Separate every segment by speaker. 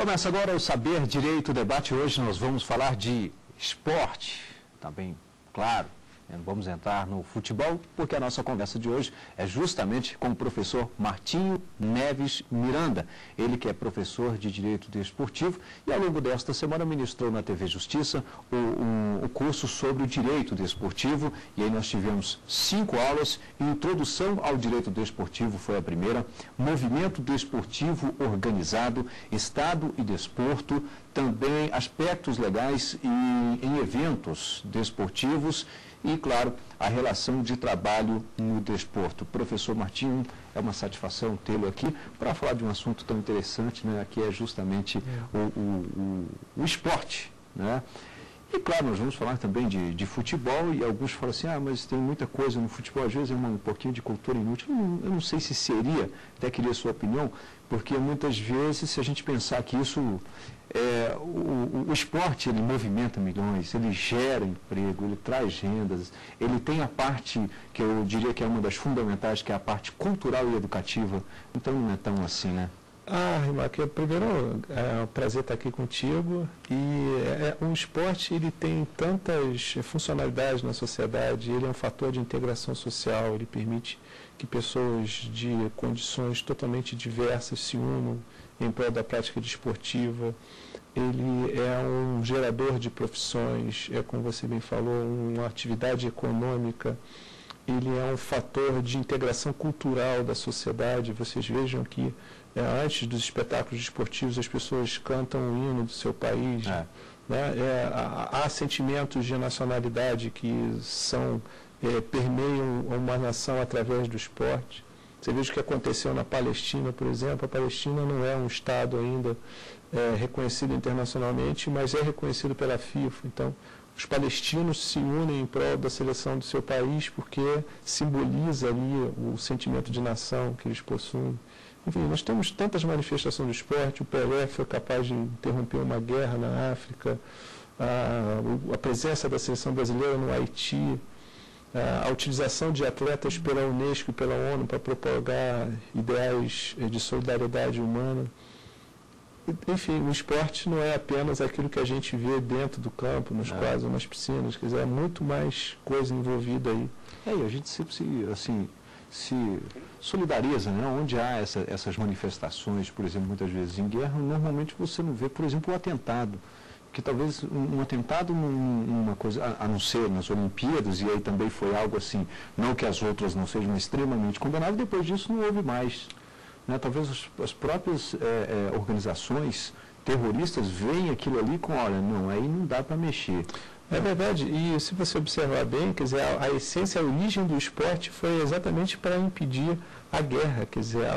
Speaker 1: Começa agora o Saber Direito Debate. Hoje nós vamos falar de esporte, também, claro. Vamos entrar no futebol, porque a nossa conversa de hoje é justamente com o professor Martinho Neves Miranda. Ele que é professor de Direito Desportivo e ao longo desta semana ministrou na TV Justiça o curso sobre o Direito Desportivo. E aí nós tivemos 5 aulas. Introdução ao Direito Desportivo foi a primeira. Movimento Desportivo Organizado, Estado e Desporto. Também aspectos legais em eventos desportivos. E, claro, a relação de trabalho no desporto. Professor Martinho, é uma satisfação tê-lo aqui para falar de um assunto tão interessante, né, que é justamente o esporte, né? E, claro, nós vamos falar também de futebol, e alguns falam assim, mas tem muita coisa no futebol, às vezes é um pouquinho de cultura inútil. Eu não sei se seria, até queria a sua opinião, porque muitas vezes, se a gente pensar que isso, o esporte, ele movimenta milhões, ele gera emprego, ele traz rendas, ele tem a parte, que eu diria que é uma das fundamentais, que é a parte cultural e educativa, então não é tão assim, né?
Speaker 2: Rimac, primeiro é um prazer estar aqui contigo. E o esporte, ele tem tantas funcionalidades na sociedade, ele é um fator de integração social, ele permite que pessoas de condições totalmente diversas se unam em prol da prática desportiva. Ele é um gerador de profissões, como você bem falou, uma atividade econômica. Ele é um fator de integração cultural da sociedade. Vocês vejam que antes dos espetáculos desportivos as pessoas cantam o hino do seu país. Né? Há sentimentos de nacionalidade que permeiam uma nação através do esporte. Você veja o que aconteceu na Palestina, por exemplo. A Palestina não é um Estado ainda reconhecido internacionalmente, mas é reconhecido pela FIFA. Então, os palestinos se unem em prol da seleção do seu país porque simboliza ali o sentimento de nação que eles possuem. Enfim, nós temos tantas manifestações do esporte. O Pelé foi capaz de interromper uma guerra na África, a presença da seleção brasileira no Haiti, a utilização de atletas pela Unesco e pela ONU para propagar ideais de solidariedade humana. Enfim, o esporte não é apenas aquilo que a gente vê dentro do campo, nos quadros, nas piscinas, quer dizer, é muito mais coisa envolvida aí.
Speaker 1: E a gente sempre se solidariza, né? Onde há essas manifestações, por exemplo, muitas vezes em guerra, normalmente você não vê, por exemplo, o atentado. Que talvez um atentado, uma coisa, a não ser nas Olimpíadas, e aí também foi algo assim, não que as outras não sejam extremamente condenáveis, depois disso não houve mais. Né? Talvez as próprias organizações terroristas veem aquilo ali com, olha, não, aí não dá para mexer.
Speaker 2: É verdade, e se você observar bem, quer dizer, a essência, a origem do esporte foi exatamente para impedir a guerra, quer dizer,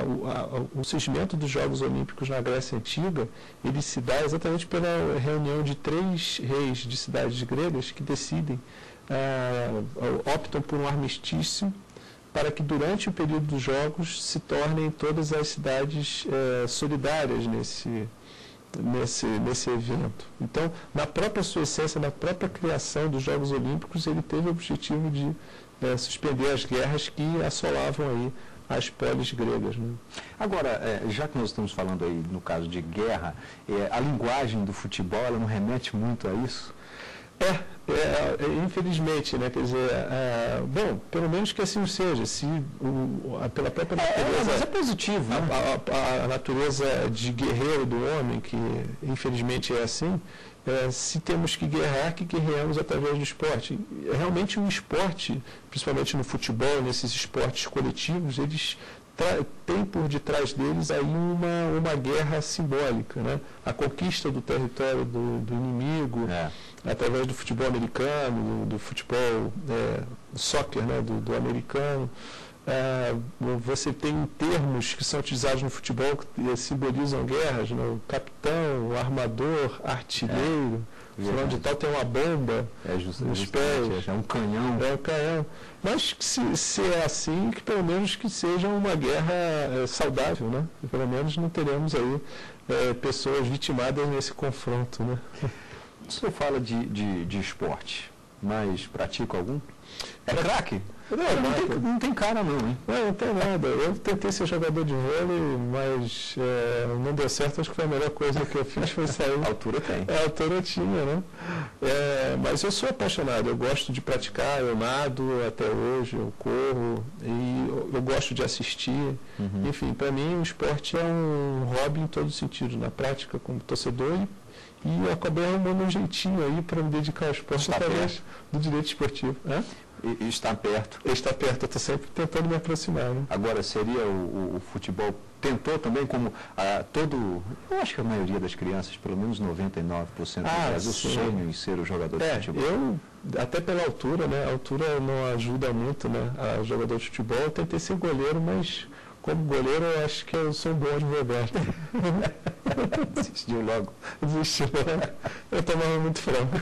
Speaker 2: o surgimento dos Jogos Olímpicos na Grécia Antiga, ele se dá exatamente pela reunião de 3 reis de cidades gregas que decidem, optam por um armistício para que durante o período dos Jogos se tornem todas as cidades solidárias nesse evento. Então, na própria sua essência, na própria criação dos Jogos Olímpicos, ele teve o objetivo de suspender as guerras que assolavam aí as polis gregas. Né?
Speaker 1: Agora, já que nós estamos falando aí no caso de guerra, a linguagem do futebol, ela não remete muito a isso?
Speaker 2: Infelizmente, né? Quer dizer, bom, pelo menos que assim seja, se pela própria natureza,
Speaker 1: mas é positivo, né?
Speaker 2: a natureza de guerreiro do homem, que infelizmente é assim, se temos que guerrear, que guerreamos através do esporte. Realmente o esporte, principalmente no futebol, nesses esportes coletivos, eles tem por detrás deles aí uma guerra simbólica, né? A conquista do território do inimigo, através do futebol americano, do futebol soccer, né? do americano. Você tem termos que são utilizados no futebol que simbolizam guerras, né? O capitão, o armador, artilheiro. Fulano de tal tem uma bomba nos pés.
Speaker 1: É um canhão.
Speaker 2: É um canhão. Mas se é assim, que pelo menos que seja uma guerra saudável, né? E pelo menos não teremos aí pessoas vitimadas nesse confronto, né?
Speaker 1: O senhor fala de esporte, mas pratica algum? É craque? Não tem cara não, hein?
Speaker 2: Não tem nada. Eu tentei ser jogador de vôlei, mas não deu certo. Acho que foi a melhor coisa que eu fiz foi sair.
Speaker 1: A altura tem.
Speaker 2: A altura tinha, né? Mas eu sou apaixonado, eu gosto de praticar, eu nado até hoje, eu corro, e eu gosto de assistir. Enfim, para mim o esporte é um hobby em todo sentido, na prática como torcedor, e eu acabei arrumando um jeitinho aí para me dedicar ao esporte através do direito esportivo.
Speaker 1: E está perto.
Speaker 2: Está perto, eu estou sempre tentando me aproximar. Né?
Speaker 1: Agora, seria o futebol, tentou também como eu acho que a maioria das crianças, pelo menos 99% do Brasil, sonham em ser o jogador de futebol.
Speaker 2: Até pela altura, né? A altura não ajuda muito, né? A jogador de futebol, eu tentei ser goleiro, mas como goleiro eu acho que eu sou um bom advogado.
Speaker 1: Desistiu logo.
Speaker 2: Desistiu logo. Eu tomava muito frango.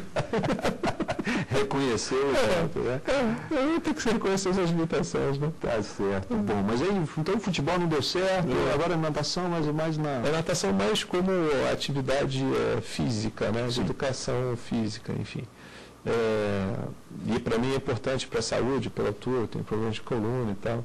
Speaker 1: Reconheceu o ponto, né?
Speaker 2: Eu tenho que reconhecer as limitações, né?
Speaker 1: Tá certo. Bom, mas aí, então o futebol não deu certo, agora a natação mais na...
Speaker 2: A natação mais como atividade física, né? De educação física, enfim. E para mim é importante para a saúde, pela altura, eu tenho problemas de coluna e tal.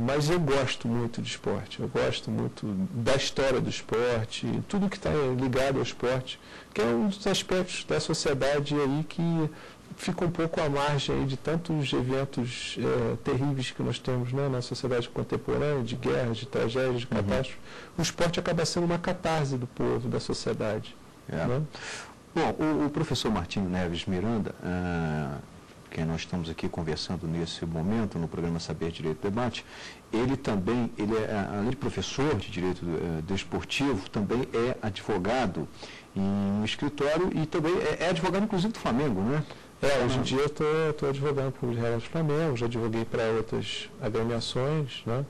Speaker 2: Mas eu gosto muito de esporte, eu gosto muito da história do esporte, tudo que está ligado ao esporte, que é um dos aspectos da sociedade aí que fica um pouco à margem aí de tantos eventos terríveis que nós temos, né, na sociedade contemporânea, de guerras, de tragédias, de catástrofes. O esporte acaba sendo uma catarse do povo, da sociedade. Né?
Speaker 1: Bom, o professor Martinho Neves Miranda, quem nós estamos aqui conversando nesse momento, no programa Saber Direito Debate, ele é, além de professor de Direito Desportivo, também é advogado em um escritório e também é advogado, inclusive, do Flamengo, né?
Speaker 2: Hoje em dia eu estou advogando para o Real do Flamengo, já advoguei para outras agremiações, né?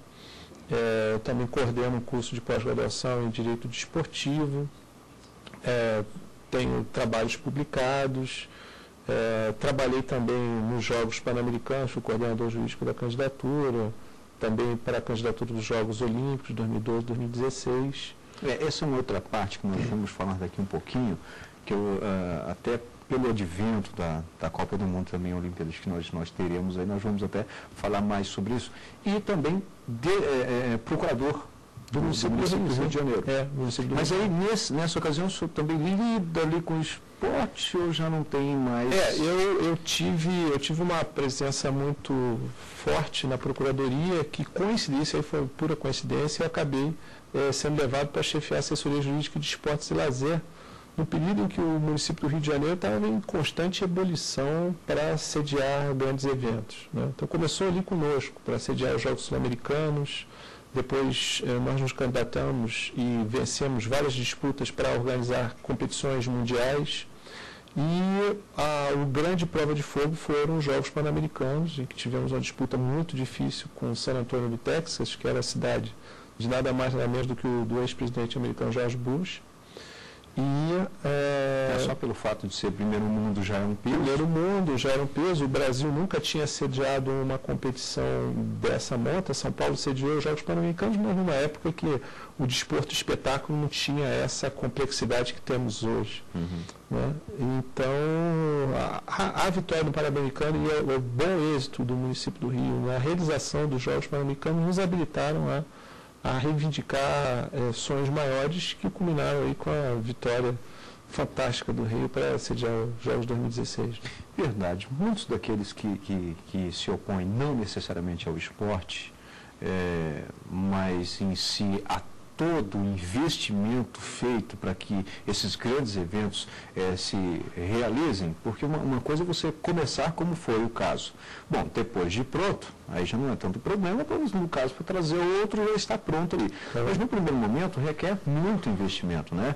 Speaker 2: Eu também coordeno um curso de pós-graduação em Direito Desportivo, tenho trabalhos publicados, trabalhei também nos Jogos Pan-Americanos, fui coordenador jurídico da candidatura, também para a candidatura dos Jogos Olímpicos, 2012, 2016.
Speaker 1: Essa é uma outra parte que nós vamos falar daqui um pouquinho, que eu, até pelo advento da Copa do Mundo também, Olimpíadas que nós teremos, aí nós vamos até falar mais sobre isso. E também procurador do município do Rio de Janeiro. Mas aí, nessa ocasião, o senhor também lida ali com esporte ou já não tem mais?
Speaker 2: Eu tive uma presença muito forte na Procuradoria, que coincidência, aí foi pura coincidência, eu acabei sendo levado para chefiar a assessoria jurídica de esportes e lazer, no período em que o município do Rio de Janeiro estava em constante ebulição para sediar grandes eventos. Né? Então, começou ali conosco, para sediar os Jogos Sul-Americanos. Depois nós nos candidatamos e vencemos várias disputas para organizar competições mundiais. E o grande prova de fogo foram os Jogos Pan-Americanos, em que tivemos uma disputa muito difícil com San Antonio do Texas, que era a cidade de nada mais nada menos do que o do ex-presidente americano George Bush.
Speaker 1: Só pelo fato de ser primeiro mundo já é um peso?
Speaker 2: Primeiro mundo já era um peso. O Brasil nunca tinha sediado uma competição dessa monta. São Paulo sediou os Jogos Pan-Americanos, mas numa época que o desporto espetáculo não tinha essa complexidade que temos hoje. Né? Então, a vitória do Pan-Americano e o bom êxito do município do Rio na realização dos Jogos Pan-Americanos nos habilitaram a reivindicar sonhos maiores que culminaram aí com a vitória fantástica do Rio para sediar os Jogos 2016.
Speaker 1: Verdade. Muitos daqueles que se opõem não necessariamente ao esporte, mas em si a todo o investimento feito para que esses grandes eventos se realizem, porque uma coisa é você começar como foi o caso. Bom, depois de pronto, aí já não é tanto problema, mas no caso para trazer outro já está pronto ali. Mas no primeiro momento requer muito investimento, né?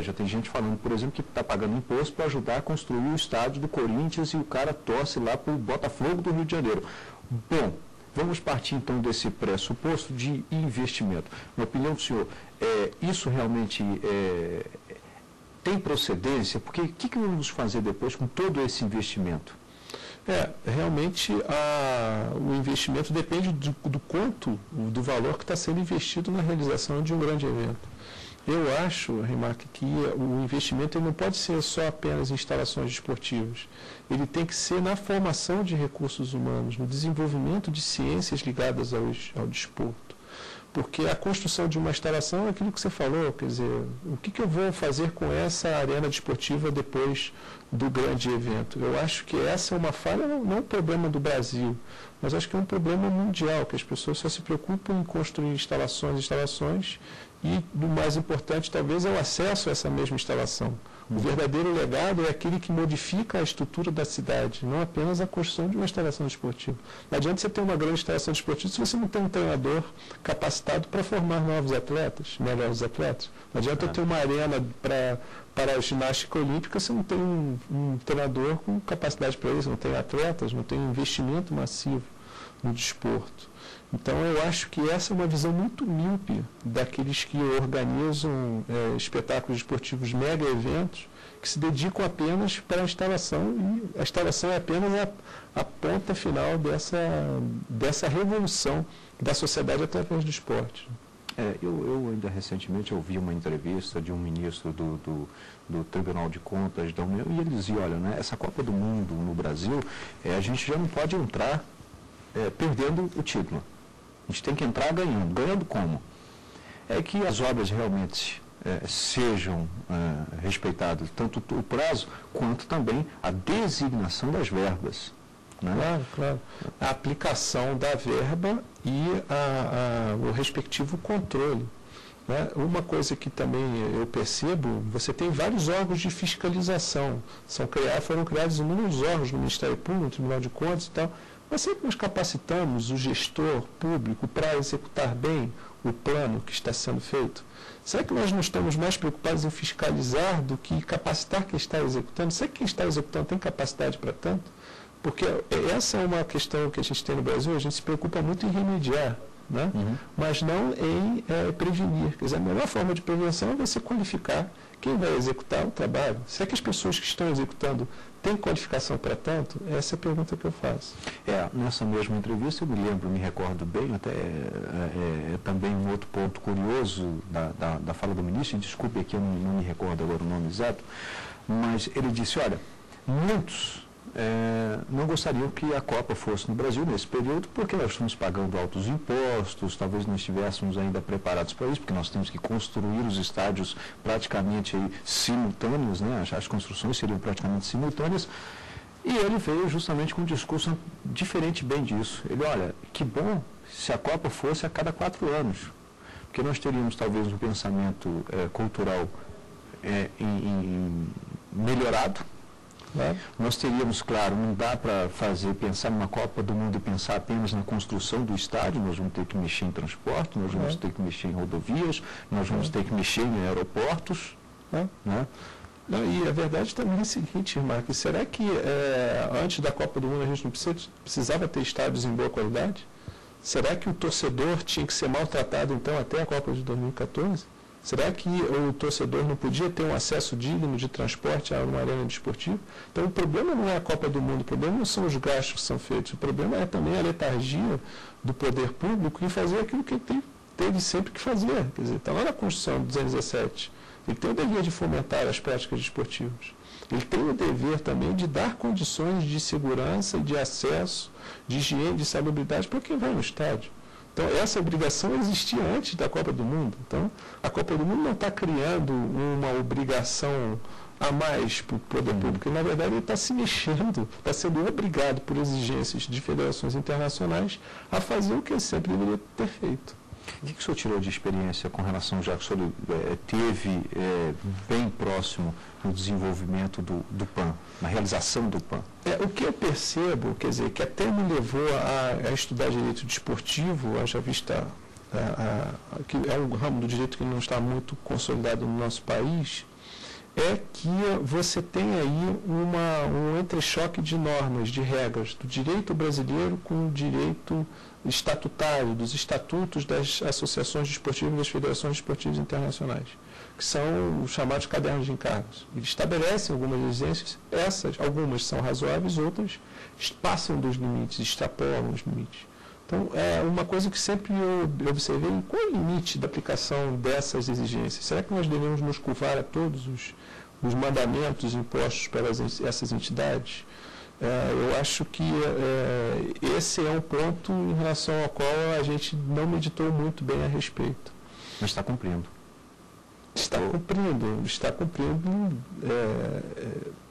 Speaker 1: Já tem gente falando, por exemplo, que está pagando imposto para ajudar a construir o estádio do Corinthians e o cara torce lá para o Botafogo do Rio de Janeiro. Bom, vamos partir então desse pressuposto de investimento. Na opinião do senhor, isso realmente tem procedência? Porque o que vamos fazer depois com todo esse investimento?
Speaker 2: Realmente o investimento depende do quanto, do valor que está sendo investido na realização de um grande evento. Eu acho, Remarque, que o investimento ele não pode ser só apenas em instalações esportivas. Ele tem que ser na formação de recursos humanos, no desenvolvimento de ciências ligadas ao desporto. Porque a construção de uma instalação é aquilo que você falou, quer dizer, o que eu vou fazer com essa arena desportiva depois do grande evento? Eu acho que essa é uma falha, não é um problema do Brasil, mas acho que é um problema mundial, que as pessoas só se preocupam em construir instalações, e o mais importante talvez é o acesso a essa mesma instalação. O verdadeiro legado é aquele que modifica a estrutura da cidade, não apenas a construção de uma instalação esportiva. Não adianta você ter uma grande instalação esportiva se você não tem um treinador capacitado para formar novos atletas, melhores atletas. Não adianta ter uma arena para a ginástica olímpica se não tem um treinador com capacidade para isso, não tem atletas, não tem investimento massivo no desporto. Então, eu acho que essa é uma visão muito míope daqueles que organizam espetáculos esportivos, mega eventos, que se dedicam apenas para a instalação, e a instalação é apenas a ponta final dessa revolução da sociedade através do esporte.
Speaker 1: Eu ainda recentemente ouvi uma entrevista de um ministro do Tribunal de Contas da União, e ele dizia, olha, né, essa Copa do Mundo no Brasil, a gente já não pode entrar perdendo o título. A gente tem que entrar ganhando. Ganhando como? É que as obras realmente sejam respeitadas, tanto o prazo, quanto também a designação das verbas. Né?
Speaker 2: Claro, claro. A aplicação da verba e o respectivo controle. Né? Uma coisa que também eu percebo, você tem vários órgãos de fiscalização. Foram criados inúmeros órgãos no Ministério Público, no Tribunal de Contas e tal. Mas sempre nós capacitamos o gestor público para executar bem o plano que está sendo feito? Será que nós não estamos mais preocupados em fiscalizar do que capacitar quem está executando? Será que quem está executando tem capacidade para tanto? Porque essa é uma questão que a gente tem no Brasil, a gente se preocupa muito em remediar, né? Mas não em prevenir. Quer dizer, a melhor forma de prevenção é você qualificar quem vai executar o trabalho. Será que as pessoas que estão executando têm qualificação para tanto? Essa é a pergunta que eu faço.
Speaker 1: Nessa mesma entrevista, eu me recordo bem, até também um outro ponto curioso da fala do ministro, e desculpe que eu não me recordo agora o nome exato, mas ele disse, olha, muitos não gostariam que a Copa fosse no Brasil nesse período, porque nós estamos pagando altos impostos, talvez não estivéssemos ainda preparados para isso, porque nós temos que construir os estádios praticamente simultâneos, né? As construções seriam praticamente simultâneas, e ele veio justamente com um discurso diferente bem disso. Ele, olha, que bom se a Copa fosse a cada 4 anos, porque nós teríamos talvez um pensamento cultural melhorado. Nós teríamos, claro, não dá para pensar numa Copa do Mundo e pensar apenas na construção do estádio, nós vamos ter que mexer em transporte, nós vamos ter que mexer em rodovias, nós vamos ter que mexer em aeroportos. Né?
Speaker 2: Não, e a verdade também é a seguinte, Marcos, será que antes da Copa do Mundo a gente não precisava ter estádios em boa qualidade? Será que o torcedor tinha que ser maltratado então até a Copa de 2014? Será que o torcedor não podia ter um acesso digno de transporte a uma arena desportiva? Então, o problema não é a Copa do Mundo, o problema não são os gastos que são feitos, o problema é também a letargia do poder público em fazer aquilo que ele teve sempre que fazer. Quer dizer, está lá na Constituição de 217. Ele tem o dever de fomentar as práticas desportivas. Ele tem o dever também de dar condições de segurança, de acesso, de higiene, de salubridade para quem vai no estádio. Então, essa obrigação existia antes da Copa do Mundo. Então, a Copa do Mundo não está criando uma obrigação a mais para o poder público, e, na verdade, ele está se mexendo, está sendo obrigado por exigências de federações internacionais a fazer o que ele sempre deveria ter feito.
Speaker 1: O que o senhor tirou de experiência com relação, já que o senhor teve bem próximo no desenvolvimento do PAN, na realização do PAN?
Speaker 2: O que eu percebo, quer dizer, que até me levou a estudar direito desportivo, haja vista que é um ramo do direito que não está muito consolidado no nosso país, é que você tem aí um entrechoque de normas, de regras, do direito brasileiro com o direito estatutário, dos estatutos das associações desportivas e das federações desportivas internacionais, que são os chamados cadernos de encargos. Eles estabelecem algumas exigências, algumas são razoáveis, outras passam dos limites, extrapolam os limites. Então, é uma coisa que sempre eu observei, qual é o limite da aplicação dessas exigências? Será que nós devemos nos curvar a todos os mandamentos impostos pelas essas entidades? Eu acho que esse é um ponto em relação ao qual a gente não meditou muito bem a respeito.
Speaker 1: Mas está cumprindo.
Speaker 2: Está cumprindo,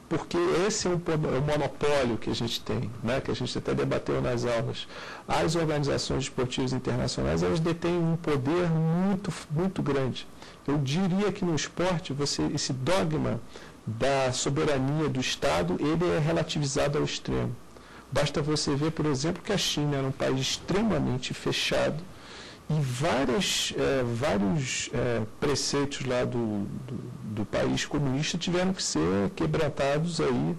Speaker 2: porque esse é o monopólio que a gente tem, né, que a gente até debateu nas aulas. As organizações esportivas internacionais, elas detêm um poder muito, muito grande. Eu diria que no esporte, esse dogma da soberania do Estado, ele é relativizado ao extremo. Basta você ver, por exemplo, que a China era um país extremamente fechado e vários preceitos lá do país comunista tiveram que ser quebrantados aí,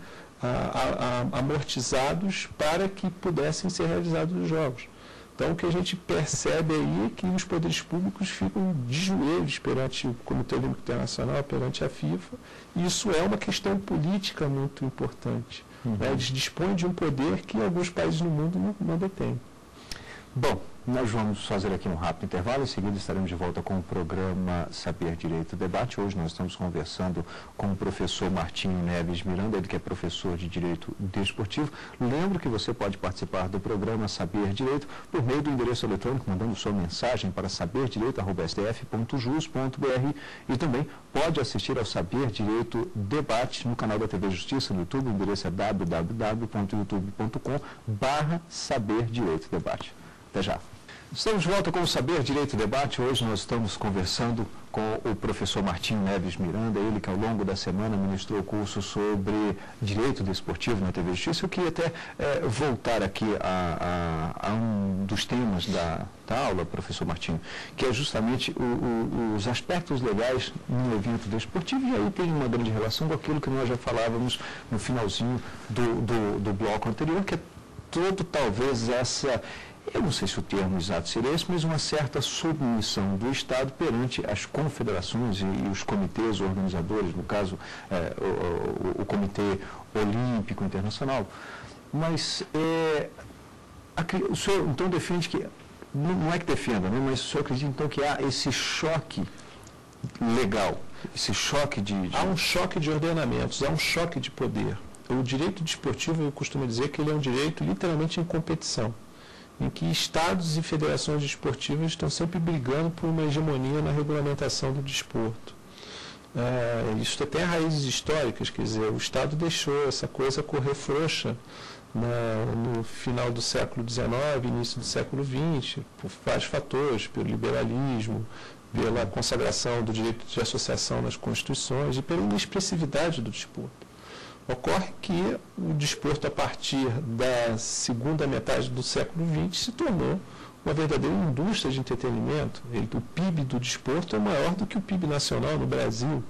Speaker 2: amortizados para que pudessem ser realizados os jogos. Então, o que a gente percebe aí é que os poderes públicos ficam de joelhos perante o Comitê Olímpico Internacional, perante a FIFA, e isso é uma questão política muito importante. Né? Eles dispõem de um poder que alguns países no mundo não detêm.
Speaker 1: Bom, nós vamos fazer aqui um rápido intervalo, em seguida estaremos de volta com o programa Saber Direito Debate. Hoje nós estamos conversando com o professor Martinho Neves Miranda, ele que é professor de Direito Desportivo. Lembro que você pode participar do programa Saber Direito por meio do endereço eletrônico, mandando sua mensagem para saberdireito@stf.jus.br e também pode assistir ao Saber Direito Debate no canal da TV Justiça no YouTube. O endereço é www.youtube.com/Saber Direito Debate. Até já. Estamos de volta com o Saber Direito e Debate. Hoje nós estamos conversando com o professor Martinho Neves Miranda, ele que ao longo da semana ministrou o curso sobre Direito Desportivo na TV Justiça. Eu queria até voltar aqui a um dos temas da aula, professor Martinho, que é justamente os aspectos legais no evento desportivo, e aí tem uma grande relação com aquilo que nós já falávamos no finalzinho do bloco anterior, que é talvez essa... Eu não sei se o termo exato seria esse, mas uma certa submissão do Estado perante as confederações e os comitês organizadores, no caso, o Comitê Olímpico Internacional. Mas o senhor então defende que, não é que defenda, né, mas o senhor acredita então que há esse choque legal, esse choque Há um choque de ordenamentos, há um choque de poder. O direito desportivo, eu costumo dizer que ele é um direito literalmente em competição, em que estados e federações desportivas estão sempre brigando por uma hegemonia na regulamentação do desporto. Isso tem raízes históricas, quer dizer, o Estado deixou essa coisa correr frouxa no final do século XIX, início do século XX, por vários fatores, pelo liberalismo, pela consagração do direito de associação nas constituições e pela inexpressividade do desporto. Ocorre que o desporto, a partir da segunda metade do século XX, se tornou uma verdadeira indústria de entretenimento. O PIB do desporto é maior do que o PIB nacional no Brasil.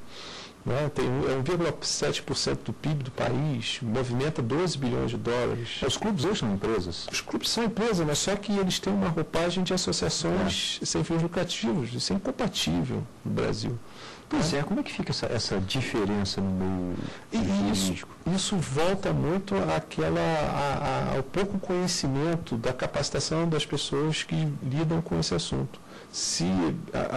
Speaker 1: Né? Tem 1,7% do PIB do país, movimenta 12 bilhões de dólares. Os clubes hoje são empresas?
Speaker 2: Os clubes são empresas, mas só que eles têm uma roupagem de associações sem fins lucrativos. Isso é incompatível no Brasil.
Speaker 1: Pois como é que fica essa diferença no meio jurídico?
Speaker 2: Isso volta muito ao pouco conhecimento da capacitação das pessoas que lidam com esse assunto. Se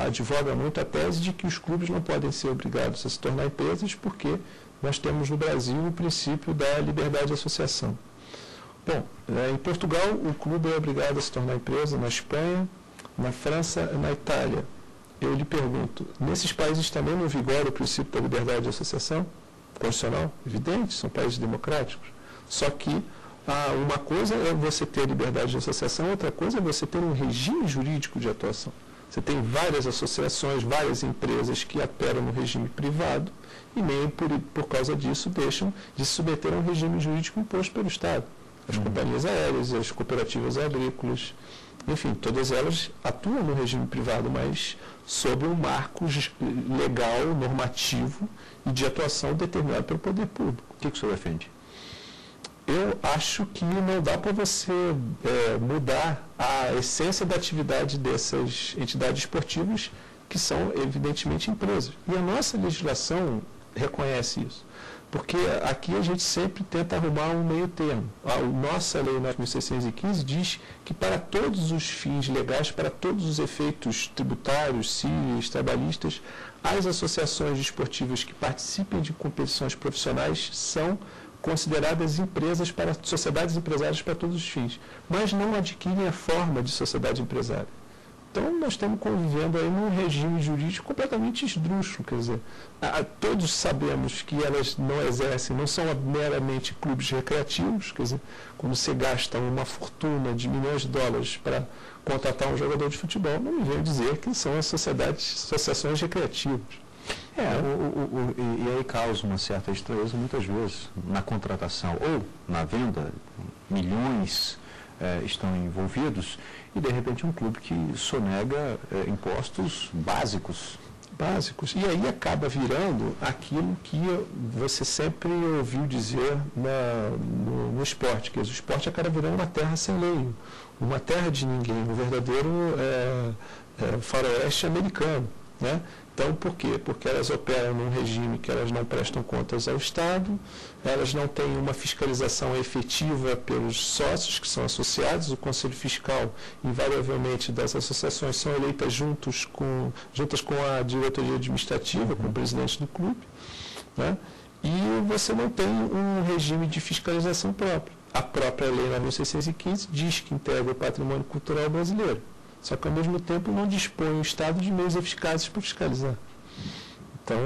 Speaker 2: advoga muito a tese de que os clubes não podem ser obrigados a se tornar empresas porque nós temos no Brasil o princípio da liberdade de associação. Bom, em Portugal o clube é obrigado a se tornar empresa, na Espanha, na França, na Itália. Eu lhe pergunto, nesses países também não vigora o princípio da liberdade de associação constitucional? Evidente, são países democráticos. Só que uma coisa é você ter liberdade de associação, outra coisa é você ter um regime jurídico de atuação. Você tem várias associações, várias empresas que operam no regime privado e nem por causa disso deixam de se submeter a um regime jurídico imposto pelo Estado. As companhias aéreas, as cooperativas agrícolas, enfim, todas elas atuam no regime privado, mas sob um marco legal, normativo e de atuação determinado pelo poder público.
Speaker 1: O que o senhor defende?
Speaker 2: Eu acho que não dá para você mudar a essência da atividade dessas entidades esportivas, que são, evidentemente, empresas. E a nossa legislação reconhece isso. Porque aqui a gente sempre tenta arrumar um meio termo. A nossa Lei 9.615 diz que para todos os fins legais, para todos os efeitos tributários, cíveis, trabalhistas, as associações desportivas que participem de competições profissionais são consideradas empresas para sociedades empresárias para todos os fins, mas não adquirem a forma de sociedade empresária. Então, nós estamos convivendo aí num regime jurídico completamente esdrúxulo, quer dizer, todos sabemos que elas não exercem, não são meramente clubes recreativos, quer dizer, quando você gasta uma fortuna de milhões de dólares para contratar um jogador de futebol, não me venha dizer que são associações recreativas.
Speaker 1: E aí causa uma certa estranheza muitas vezes na contratação ou na venda, milhões estão envolvidos e de repente um clube que sonega impostos básicos.
Speaker 2: E aí acaba virando aquilo que você sempre ouviu dizer no esporte, que o esporte acaba virando uma terra sem lei, uma terra de ninguém, um verdadeiro faroeste americano, né? Então, por quê? Porque elas operam num regime que elas não prestam contas ao Estado, elas não têm uma fiscalização efetiva pelos sócios que são associados, o Conselho Fiscal, invariavelmente, das associações são eleitas juntas com a diretoria administrativa, com o presidente do clube, né? E você não tem um regime de fiscalização próprio. A própria Lei 9.615 diz que integra o patrimônio cultural brasileiro. Só que, ao mesmo tempo, não dispõe o Estado de meios eficazes para fiscalizar. Então,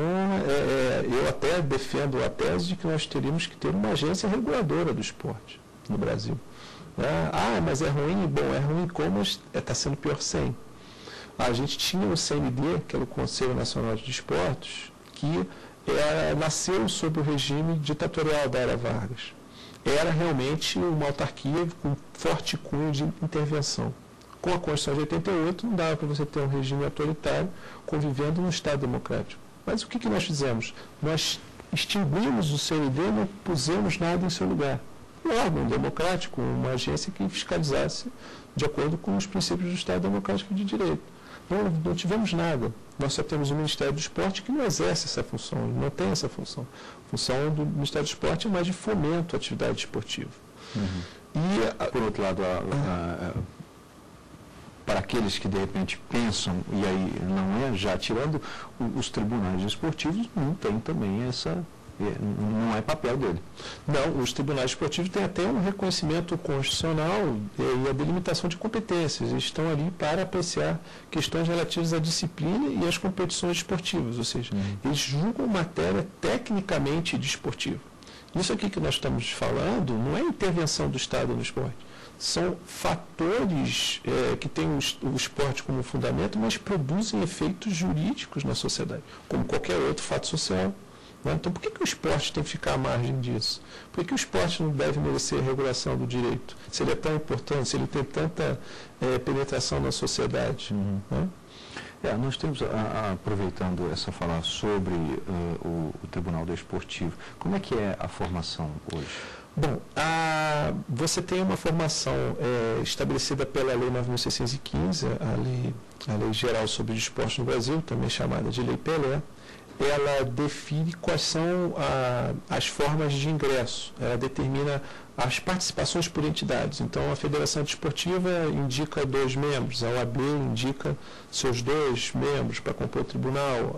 Speaker 2: eu até defendo a tese de que nós teríamos que ter uma agência reguladora do esporte no Brasil. Mas é ruim? Bom, é ruim como está sendo pior sem. A gente tinha o CND, que era o Conselho Nacional de Desportos, que nasceu sob o regime ditatorial da Era Vargas. Era realmente uma autarquia com forte cunho de intervenção. Com a Constituição de 88, não dava para você ter um regime autoritário convivendo num Estado democrático. Mas o que nós fizemos? Nós extinguimos o CND e não pusemos nada em seu lugar. Um órgão democrático, uma agência que fiscalizasse de acordo com os princípios do Estado Democrático de Direito. Não tivemos nada. Nós só temos o Ministério do Esporte que não exerce essa função, não tem essa função. A função do Ministério do Esporte é mais de fomento à atividade esportiva.
Speaker 1: E, por outro lado, para aqueles que de repente pensam, e aí não já tirando os tribunais esportivos, não tem também não é papel dele.
Speaker 2: Não, os tribunais esportivos têm até um reconhecimento constitucional e a delimitação de competências. Eles estão ali para apreciar questões relativas à disciplina e às competições esportivas, ou seja, eles julgam matéria tecnicamente desportiva. Isso aqui que nós estamos falando não é intervenção do Estado no esporte. São fatores que têm o esporte como fundamento, mas produzem efeitos jurídicos na sociedade, como qualquer outro fato social. Né? Então, por que o esporte tem que ficar à margem disso? Por que o esporte não deve merecer a regulação do direito? Se ele é tão importante, se ele tem tanta penetração na sociedade. Né?
Speaker 1: Nós temos, aproveitando essa fala sobre o Tribunal Desportivo, como é que é a formação hoje?
Speaker 2: Bom, você tem uma formação estabelecida pela Lei 9.615, a Lei Geral sobre o Esporte no Brasil, também chamada de Lei Pelé. Ela define quais são as formas de ingresso, ela determina as participações por entidades. Então, a Federação Desportiva indica 2 membros, a OAB indica seus 2 membros para compor o tribunal,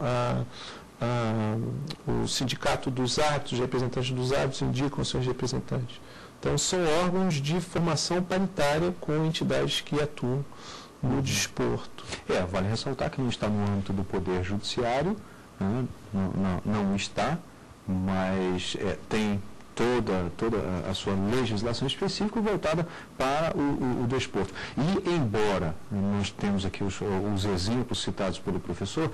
Speaker 2: o Sindicato dos Árbitros, os representantes dos árbitros indicam seus representantes. Então, são órgãos de formação paritária com entidades que atuam no desporto.
Speaker 1: Vale ressaltar que não está no âmbito do Poder Judiciário, não está, mas tem toda a sua legislação específica voltada para o desporto. E, embora nós temos aqui os exemplos citados pelo professor,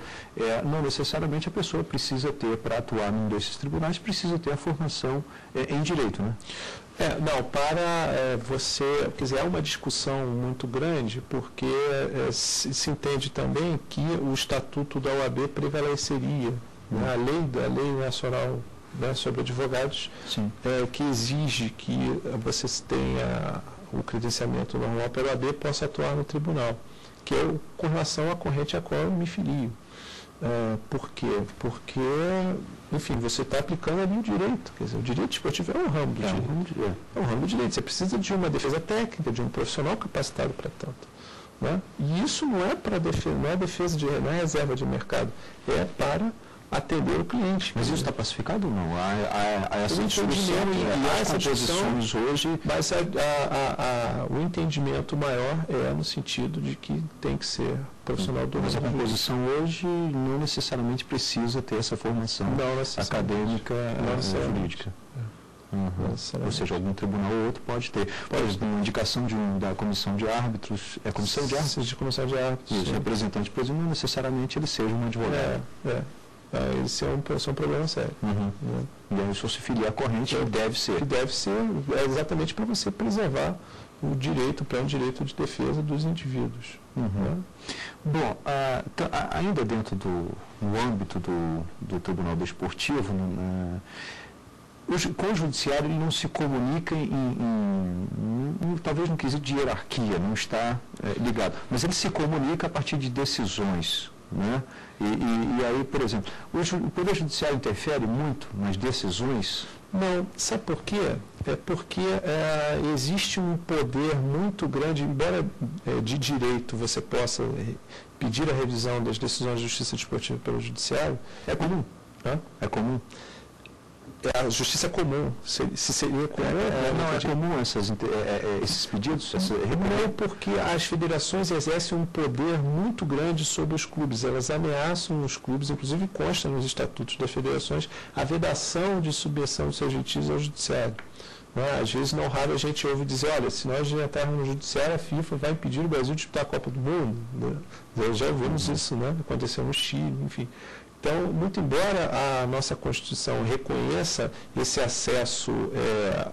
Speaker 1: não necessariamente a pessoa precisa ter, para atuar num desses tribunais, precisa ter a formação em direito, né?
Speaker 2: Você, quer dizer, há uma discussão muito grande, porque se entende também que o Estatuto da OAB prevaleceria, né? A lei nacional, né, sobre advogados, que exige que você tenha o credenciamento normal pela OAB, possa atuar no tribunal, que é com relação à corrente a qual eu me filio. Por quê? Porque, enfim, você está aplicando ali o direito. Quer dizer, o direito esportivo é um ramo do direito. É um ramo do direito. Você precisa de uma defesa técnica, de um profissional capacitado para tanto. Né? E isso não é para defesa, não é reserva de mercado, é para atender o cliente.
Speaker 1: Mas isso está pacificado ou não? Há essa discussão
Speaker 2: e
Speaker 1: as composições hoje.
Speaker 2: Mas o entendimento maior é no sentido de que tem que ser profissional do
Speaker 1: Mas a composição hoje não necessariamente precisa ter essa formação acadêmica jurídica. Ou seja, algum tribunal ou outro pode ter. Por exemplo, uma indicação da comissão de árbitros. É comissão de árbitros?
Speaker 2: De comissão de árbitros.
Speaker 1: Isso, representante, por exemplo, não necessariamente ele seja um advogado.
Speaker 2: Esse é um problema sério.
Speaker 1: E aí, se você filiar a corrente, deve ser.
Speaker 2: Que deve ser exatamente para você preservar o direito, o pleno direito de defesa dos indivíduos.
Speaker 1: Bom, ainda dentro no âmbito do Tribunal Desportivo, com o judiciário ele não se comunica talvez no quesito de hierarquia, não está ligado, mas ele se comunica a partir de decisões. Né? E aí, por exemplo, o Poder Judiciário interfere muito nas decisões?
Speaker 2: Não, sabe por quê? É porque existe um poder muito grande, embora de direito você possa pedir a revisão das decisões de justiça desportiva pelo Judiciário.
Speaker 1: É comum. É comum.
Speaker 2: A justiça comum, se seria comum.
Speaker 1: Não é comum esses pedidos?
Speaker 2: Não, porque as federações exercem um poder muito grande sobre os clubes. Elas ameaçam os clubes, inclusive consta nos estatutos das federações, a vedação de submissão dos seus litígios ao judiciário. Às vezes, não raro, a gente ouve dizer, olha, se nós entrarmos no judiciário, a FIFA vai impedir o Brasil de disputar a Copa do Mundo. Já ouvimos isso, né? Aconteceu no Chile, enfim. Então, muito embora a nossa Constituição reconheça esse acesso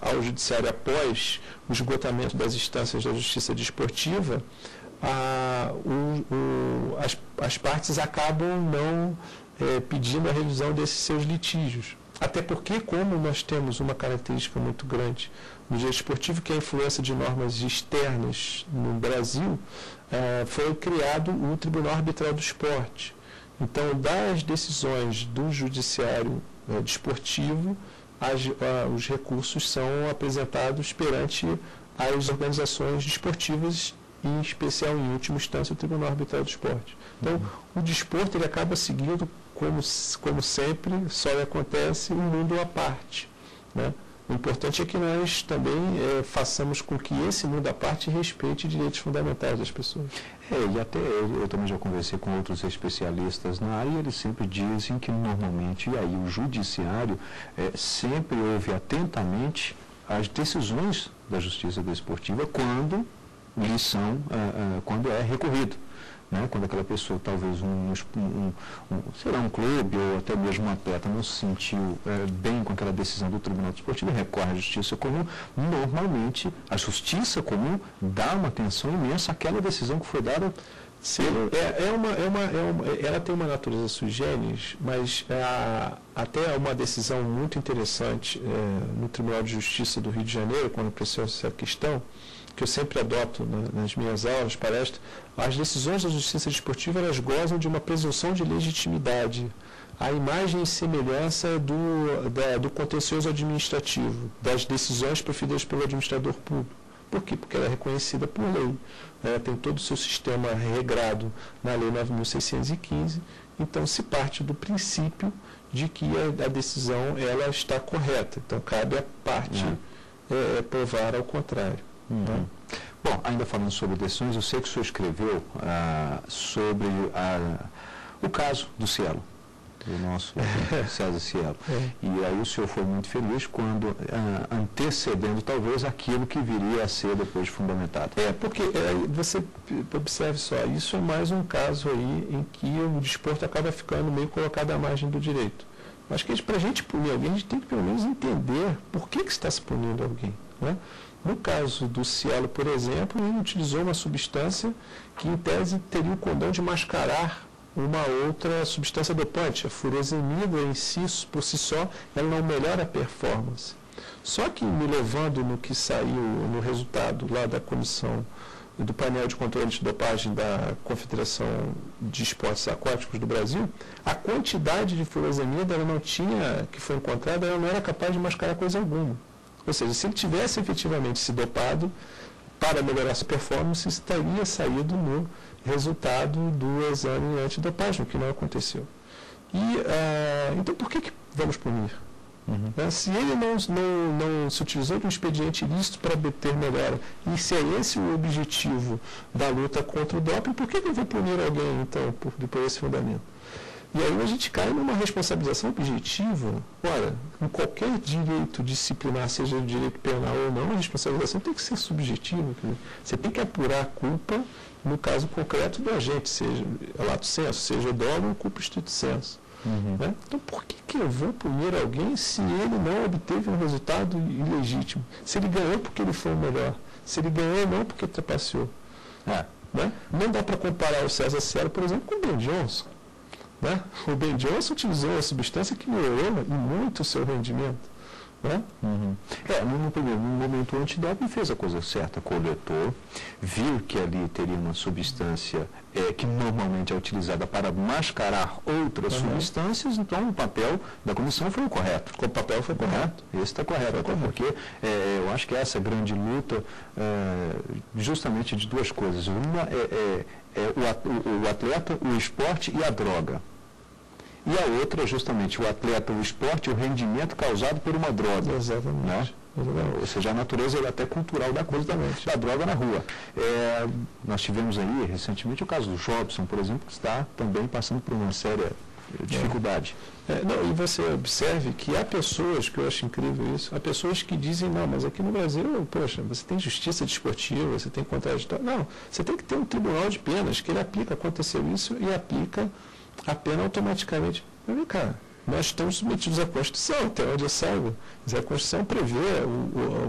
Speaker 2: ao judiciário após o esgotamento das instâncias da justiça desportiva, as partes acabam não pedindo a revisão desses seus litígios. Até porque, como nós temos uma característica muito grande no direito esportivo, que é a influência de normas externas no Brasil, foi criado o Tribunal Arbitral do Esporte. Então, das decisões do judiciário desportivo, os recursos são apresentados perante as organizações desportivas, em especial, em última instância, o Tribunal Arbitral do Esporte. Então, o desporto ele acaba seguindo, como sempre, só acontece um mundo à parte, né? O importante é que nós também façamos com que esse mundo à parte respeite direitos fundamentais das pessoas.
Speaker 1: E até eu também já conversei com outros especialistas na área e eles sempre dizem que normalmente, e aí o judiciário sempre ouve atentamente as decisões da justiça desportiva quando é recorrido. Né? Quando aquela pessoa, talvez será um clube ou até mesmo um atleta, não se sentiu bem com aquela decisão do Tribunal Desportivo e recorre à Justiça Comum, normalmente a Justiça Comum dá uma atenção imensa àquela decisão que foi dada.
Speaker 2: Sim, ela tem uma natureza sui generis, mas até uma decisão muito interessante no Tribunal de Justiça do Rio de Janeiro, quando apreciou essa questão, que eu sempre adoto nas minhas aulas, palestras, as decisões da justiça desportiva elas gozam de uma presunção de legitimidade, a imagem e semelhança do contencioso administrativo, das decisões proferidas pelo administrador público. Por quê? Porque ela é reconhecida por lei, ela tem todo o seu sistema regrado na Lei 9.615, então se parte do princípio de que a decisão ela está correta, então cabe à parte provar ao contrário.
Speaker 1: Bom, ainda falando sobre decisões, eu sei que o senhor escreveu sobre o caso do Cielo, do nosso César Cielo. E aí o senhor foi muito feliz quando, antecedendo talvez aquilo que viria a ser depois fundamentado.
Speaker 2: Porque você observe só, isso é mais um caso aí em que o desporto acaba ficando meio colocado à margem do direito. Acho que para a gente punir alguém, a gente tem que pelo menos entender por que está se punindo alguém, né? No caso do Cielo, por exemplo, ele utilizou uma substância que, em tese, teria o condão de mascarar uma outra substância dopante. A furosemida em si, por si só, ela não melhora a performance. Só que, me levando no que saiu no resultado lá da comissão do painel de controle de dopagem da Confederação de Esportes Aquáticos do Brasil, a quantidade de furosemida que foi encontrada, ela não era capaz de mascarar coisa alguma. Ou seja, se ele tivesse efetivamente se dopado para melhorar sua performance, isso teria saído no resultado do exame antidopagem, o que não aconteceu. Então, por que vamos punir? Se ele não se utilizou de um expediente ilícito para obter melhora, e se é esse o objetivo da luta contra o doping, por que eu vou punir alguém, então, por esse fundamento? E aí a gente cai numa responsabilização objetiva. Ora, em qualquer direito disciplinar, seja direito penal ou não, a responsabilização tem que ser subjetiva. Você tem que apurar a culpa, no caso concreto, do agente, seja lato sensu, seja dolo ou culpa stricto sensu. Né? Então, por que eu vou punir alguém se ele não obteve um resultado ilegítimo? Se ele ganhou porque ele foi o melhor, se ele ganhou não porque trapaceou. Né? Não dá para comparar o César Cielo, por exemplo, com o Ben Johnson. Né? O Ben Johnson utilizou uma substância que melhorou muito o seu rendimento. Né?
Speaker 1: No momento, o antidoping fez a coisa certa, coletou, viu que ali teria uma substância que normalmente é utilizada para mascarar outras substâncias, então o papel da comissão foi o correto. O papel foi correto, esse está correto, até porque eu acho que essa grande luta justamente de duas coisas. Uma o atleta, o esporte e a droga. E a outra é justamente o atleta, o esporte, o rendimento causado por uma droga.
Speaker 2: Exatamente.
Speaker 1: Né? Ou seja, a natureza até cultural da coisa da droga na rua. Nós tivemos aí, recentemente, o caso do Jobson, por exemplo, que está também passando por uma séria dificuldade.
Speaker 2: E você observe que há pessoas, que eu acho incrível isso, há pessoas que dizem, não, mas aqui no Brasil, poxa, você tem justiça desportiva, você tem contraditório. Não, você tem que ter um tribunal de penas, que ele aplica, aconteceu isso, e aplica a pena automaticamente. Mas vem cá, nós estamos submetidos à Constituição, até onde eu saiba. Mas a Constituição prevê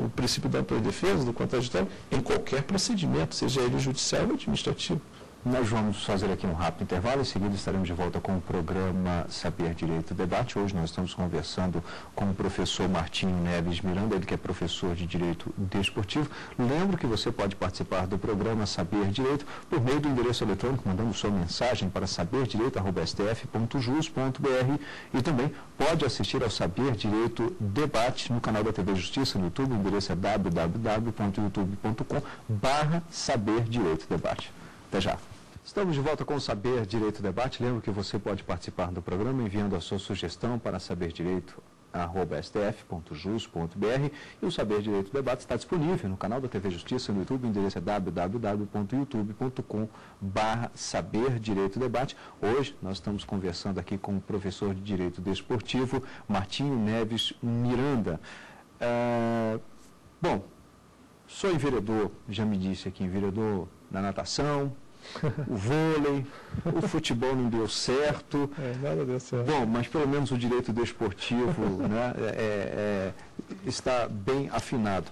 Speaker 2: o princípio da ampla defesa, do contraditório, em qualquer procedimento, seja ele judicial ou administrativo.
Speaker 1: Nós vamos fazer aqui um rápido intervalo, em seguida estaremos de volta com o programa Saber Direito Debate. Hoje nós estamos conversando com o professor Martinho Neves Miranda, ele que é professor de Direito Desportivo. Lembro que você pode participar do programa Saber Direito por meio do endereço eletrônico, mandando sua mensagem para saberdireito@stf.jus.br e também pode assistir ao Saber Direito Debate no canal da TV Justiça no YouTube. O endereço é www.youtube.com/Saber Direito Debate. Até já. Estamos de volta com o Saber Direito Debate. Lembro que você pode participar do programa enviando a sua sugestão para saberdireito@stf.jus.br e o Saber Direito Debate está disponível no canal da TV Justiça no YouTube. O endereço é www.youtube.com/Saber Direito Debate. Hoje nós estamos conversando aqui com o professor de Direito Desportivo, Martinho Neves Miranda. Sou enveredor, já me disse aqui, enveredor na natação, o vôlei, o futebol não deu certo.
Speaker 2: Nada deu certo.
Speaker 1: Bom, mas pelo menos o direito desportivo né, está bem afinado.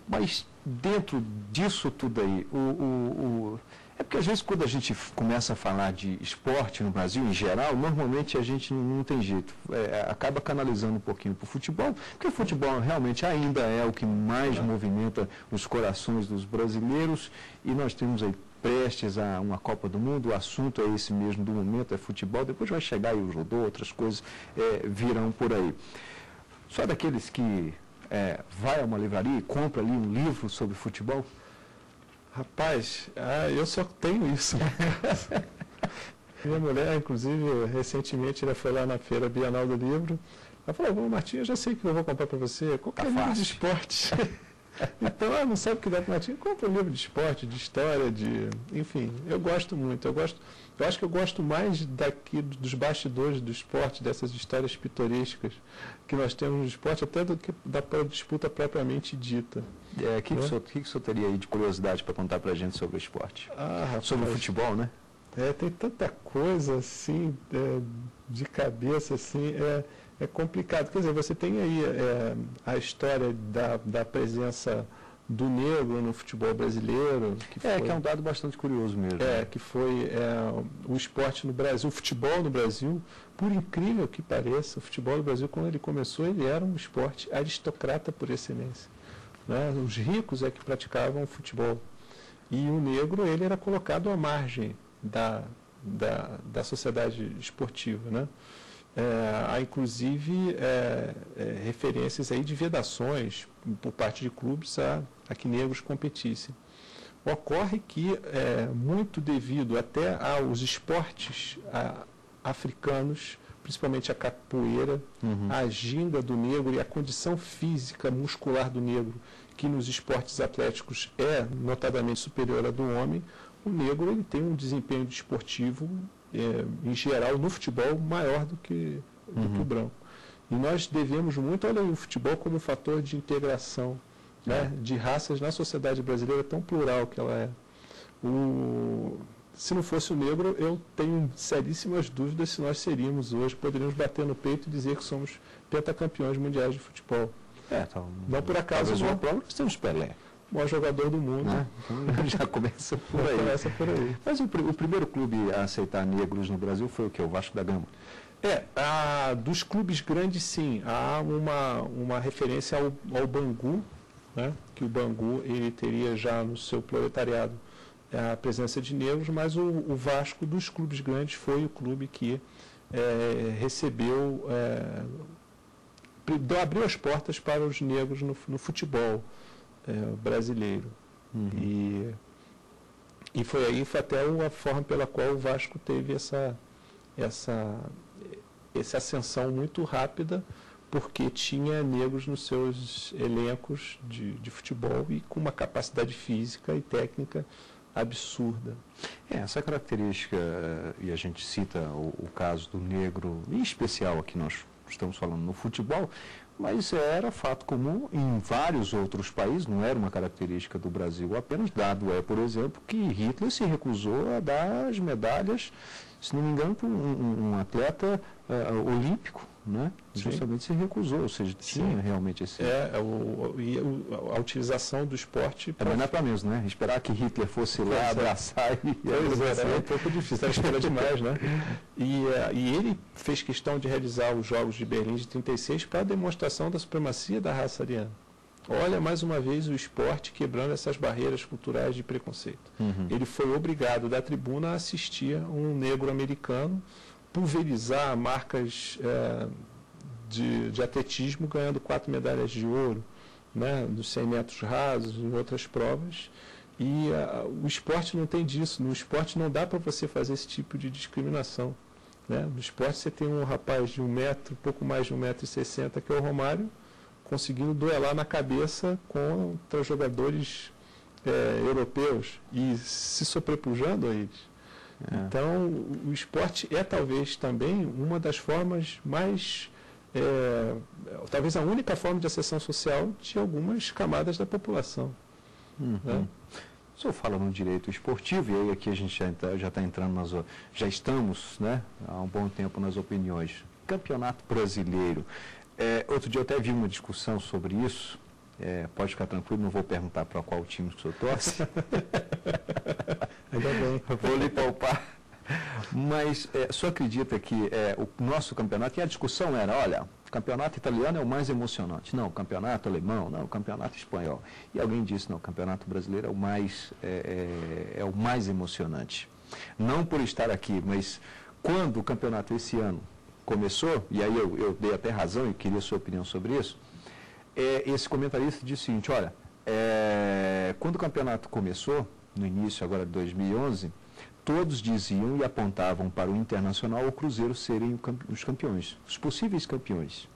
Speaker 1: Mas dentro disso tudo aí, é porque às vezes quando a gente começa a falar de esporte no Brasil em geral, normalmente a gente não tem jeito, acaba canalizando um pouquinho para o futebol, porque o futebol realmente ainda é o que mais movimenta os corações dos brasileiros e nós temos aí prestes a uma Copa do Mundo, o assunto é esse mesmo do momento, é futebol, depois vai chegar aí o judô, outras coisas virão por aí. Só daqueles que vai a uma livraria e compra ali um livro sobre futebol?
Speaker 2: Rapaz, eu só tenho isso. Minha mulher, inclusive, recentemente, ela foi lá na feira Bienal do Livro. Ela falou, Martinho, eu já sei que eu vou comprar para você. Qualquer livro de esporte. Então, não sabe o que dá para o Martinho? Compra um livro de esporte, de história, enfim, eu gosto muito. Eu acho que eu gosto mais dos bastidores do esporte, dessas histórias pitorescas que nós temos no esporte, até do que da disputa propriamente dita.
Speaker 1: O que o senhor teria aí de curiosidade para contar para a gente sobre o esporte?
Speaker 2: Rapaz,
Speaker 1: sobre o futebol, né?
Speaker 2: Tem tanta coisa assim, de cabeça, assim, é complicado. Quer dizer, você tem aí a história da presença do negro no futebol brasileiro.
Speaker 1: Que é um dado bastante curioso mesmo.
Speaker 2: Que foi o esporte no Brasil, o futebol no Brasil, por incrível que pareça, o futebol no Brasil, quando ele começou, ele era um esporte aristocrata por excelência. Né? Os ricos é que praticavam o futebol. E o negro ele era colocado à margem da sociedade esportiva, né? Há inclusive referências aí de vedações por parte de clubes a que negros competissem. Ocorre que, muito devido até aos esportes africanos, principalmente a capoeira, a ginga do negro e a condição física muscular do negro, que nos esportes atléticos é notadamente superior à do homem, o negro ele tem um desempenho desportivo, em geral, no futebol, maior do que o branco. E nós devemos muito, olha, o futebol como um fator de integração, né, de raças na sociedade brasileira tão plural que ela é. Se não fosse o negro, eu tenho seríssimas dúvidas se nós seríamos hoje, poderíamos bater no peito e dizer que somos pentacampeões mundiais de futebol.
Speaker 1: Então,
Speaker 2: não por acaso,
Speaker 1: nós temos Pelé.
Speaker 2: O maior jogador do mundo.
Speaker 1: Então, já começa por aí.
Speaker 2: Começa por aí.
Speaker 1: Mas o primeiro clube a aceitar negros no Brasil foi o quê? O Vasco da Gama?
Speaker 2: Dos clubes grandes, sim. Há uma referência ao Bangu, né? Que o Bangu ele teria já no seu proletariado a presença de negros, mas o Vasco dos clubes grandes foi o clube que recebeu, abriu as portas para os negros no futebol brasileiro. E foi até a forma pela qual o Vasco teve essa ascensão muito rápida, porque tinha negros nos seus elencos de futebol e com uma capacidade física e técnica absurda.
Speaker 1: Essa característica, e a gente cita o caso do negro, em especial aqui nós estamos falando no futebol, mas era fato comum em vários outros países, não era uma característica do Brasil apenas. Dado por exemplo, que Hitler se recusou a dar as medalhas, se não me engano, para um atleta olímpico, né? Justamente se recusou, ou seja, tinha realmente esse...
Speaker 2: a utilização do esporte...
Speaker 1: Mas não é para menos, né? Esperar que Hitler fosse lá abraçar e...
Speaker 2: Era um pouco difícil, era esperar demais, né? E ele fez questão de realizar os Jogos de Berlim de 36 para a demonstração da supremacia da raça ariana. Olha, mais uma vez, o esporte quebrando essas barreiras culturais de preconceito. Ele foi obrigado da tribuna a assistir um negro americano pulverizar marcas de atletismo, ganhando 4 medalhas de ouro, né, nos 100 metros rasos e outras provas. E o esporte não tem disso. No esporte não dá para você fazer esse tipo de discriminação, né? No esporte você tem um rapaz de pouco mais de 1,60 m, que é o Romário, conseguindo duelar na cabeça contra jogadores europeus e se sobrepujando a eles. Então, o esporte é talvez também uma das formas mais, talvez a única forma de ascensão social de algumas camadas da população. Né?
Speaker 1: O senhor fala no direito esportivo, e aí aqui a gente já está entrando, já estamos, né, há um bom tempo nas opiniões. Campeonato brasileiro. Outro dia eu até vi uma discussão sobre isso. Pode ficar tranquilo, não vou perguntar para qual time que o senhor torce.
Speaker 2: Ainda bem.
Speaker 1: Vou lhe poupar. Mas o senhor acredita que o nosso campeonato, e a discussão era, olha, o campeonato italiano é o mais emocionante. Não, o campeonato alemão, não, o campeonato espanhol. E alguém disse, não, o campeonato brasileiro é o mais emocionante. Não por estar aqui, mas quando o campeonato esse ano começou, e aí eu dei até razão e queria a sua opinião sobre isso, esse comentarista disse o seguinte, olha, quando o campeonato começou, no início agora de 2011, todos diziam e apontavam para o Internacional ou o Cruzeiro serem os campeões, os possíveis campeões.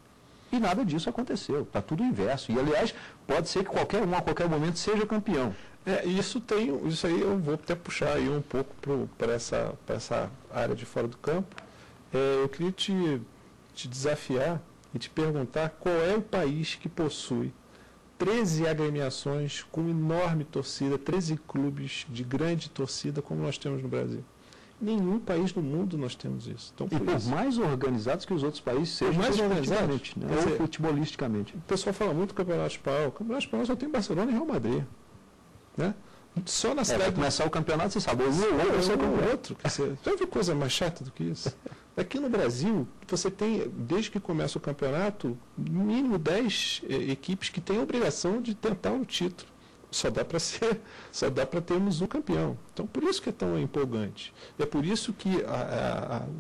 Speaker 1: E nada disso aconteceu, está tudo inverso. E, aliás, pode ser que qualquer um, a qualquer momento, seja campeão.
Speaker 2: Isso aí eu vou até puxar aí um pouco para essa área de fora do campo. Eu queria te desafiar e te perguntar qual é o país que possui 13 agremiações com enorme torcida, 13 clubes de grande torcida como nós temos no Brasil. Nenhum país no mundo nós temos isso. Então,
Speaker 1: por mais organizados que os outros países sejam,
Speaker 2: mais organizados,
Speaker 1: né? Ou futebolisticamente.
Speaker 2: O pessoal fala muito do Campeonato Espanhol. O Campeonato Espanhol só tem Barcelona e Real Madrid. Né? Só na cidade.
Speaker 1: Para começar o campeonato, você sabe,
Speaker 2: outro. Já viu coisa mais chata do que isso? Aqui no Brasil, você tem, desde que começa o campeonato, no mínimo 10 equipes que têm a obrigação de tentar o título. só dá para termos um campeão. Então, por isso que é tão empolgante. É por isso que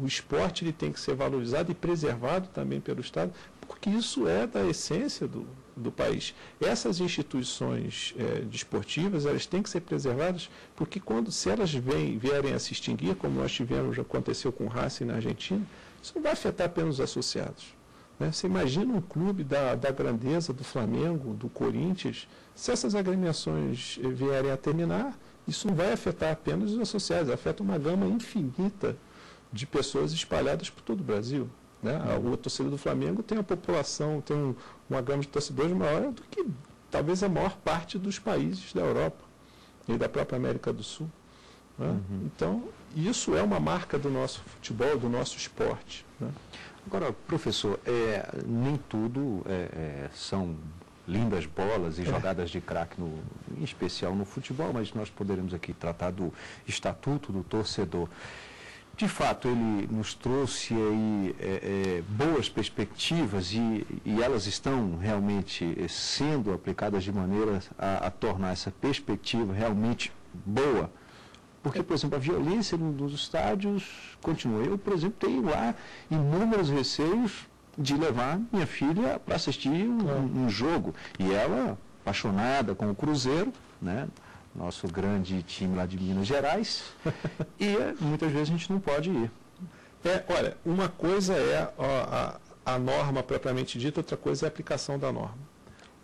Speaker 2: o esporte ele tem que ser valorizado e preservado também pelo Estado, porque isso é da essência do país. Essas instituições desportivas, elas têm que ser preservadas, porque se elas vierem a se extinguir, como nós tivemos, já aconteceu com o Racing na Argentina, isso não vai afetar apenas os associados. Você imagina um clube da grandeza do Flamengo, do Corinthians, se essas agremiações vierem a terminar, isso não vai afetar apenas os associados, afeta uma gama infinita de pessoas espalhadas por todo o Brasil. O torcedor do Flamengo tem a população, tem uma gama de torcedores maior do que talvez a maior parte dos países da Europa e da própria América do Sul. Então, isso é uma marca do nosso futebol, do nosso esporte.
Speaker 1: Agora, professor, nem tudo são lindas bolas e jogadas de craque, em especial no futebol, mas nós poderemos aqui tratar do Estatuto do Torcedor. De fato, ele nos trouxe aí boas perspectivas e elas estão realmente sendo aplicadas de maneira a tornar essa perspectiva realmente boa. Porque, por exemplo, a violência nos estádios continua. Eu, por exemplo, tenho lá inúmeros receios de levar minha filha para assistir um jogo. E ela, apaixonada com o Cruzeiro, né? Nosso grande time lá de Minas Gerais, e muitas vezes a gente não pode ir.
Speaker 2: Olha, uma coisa é a norma propriamente dita, outra coisa é a aplicação da norma.